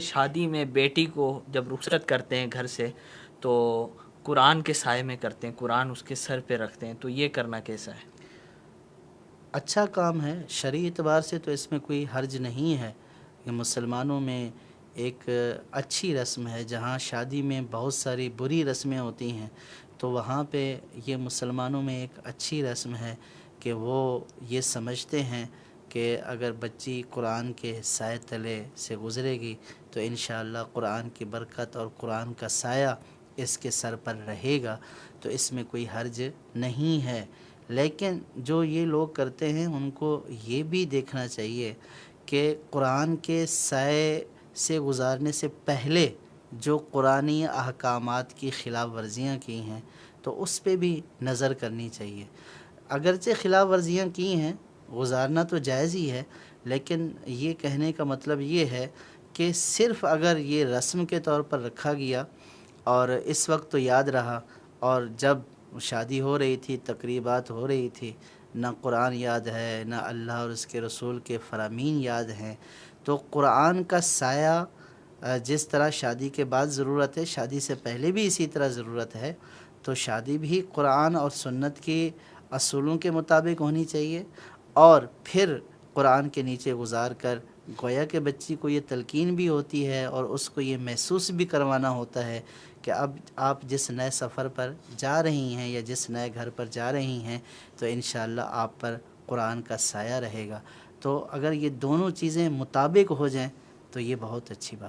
شادی میں بیٹی کو جب رخصت کرتے ہیں گھر سے تو قرآن کے سائے میں کرتے ہیں، قرآن اس کے سر پہ رکھتے ہیں، تو یہ کرنا کیسا ہے؟ اچھا کام ہے، شرعی اعتبار سے تو اس میں کوئی حرج نہیں ہے کہ مسلمانوں میں ایک اچھی رسم ہے، جہاں شادی میں بہت ساری بری رسمیں ہوتی ہیں تو وہاں پہ یہ مسلمانوں میں ایک اچھی رسم ہے کہ وہ یہ سمجھتے ہیں کہ اگر بچی قرآن کے سائے تلے سے گزرے گی تو انشاءاللہ قرآن کی برکت اور قرآن کا سایہ اس کے سر پر رہے گا، تو اس میں کوئی حرج نہیں ہے۔ لیکن جو یہ لوگ کرتے ہیں ان کو یہ بھی دیکھنا چاہیے کہ قرآن کے سائے سے گزارنے سے پہلے جو قرآنی احکامات کی خلاف ورزیاں کی ہیں تو اس پہ بھی نظر کرنی چاہیے۔ اگرچہ خلاف ورزیاں کی ہیں، گزارنا تو جائز ہی ہے، لیکن یہ کہنے کا مطلب یہ ہے کہ صرف اگر یہ رسم کے طور پر رکھا گیا اور اس وقت تو یاد رہا، اور جب شادی ہو رہی تھی، تقریبات ہو رہی تھی، نہ قرآن یاد ہے، نہ اللہ اور اس کے رسول کے فرامین یاد ہیں، تو قرآن کا سایہ جس طرح شادی کے بعد ضرورت ہے، شادی سے پہلے بھی اسی طرح ضرورت ہے، تو شادی بھی قرآن اور سنت کے اصولوں کے مطابق ہونی چاہیے، اور پھر قرآن کے نیچے گزار کر گویا کہ بچی کو یہ تلقین بھی ہوتی ہے اور اس کو یہ محسوس بھی کروانا ہوتا ہے کہ اب آپ جس نئے سفر پر جا رہی ہیں یا جس نئے گھر پر جا رہی ہیں تو انشاءاللہ آپ پر قرآن کا سایہ رہے گا۔ تو اگر یہ دونوں چیزیں مطابق ہو جائیں تو یہ بہت اچھی بات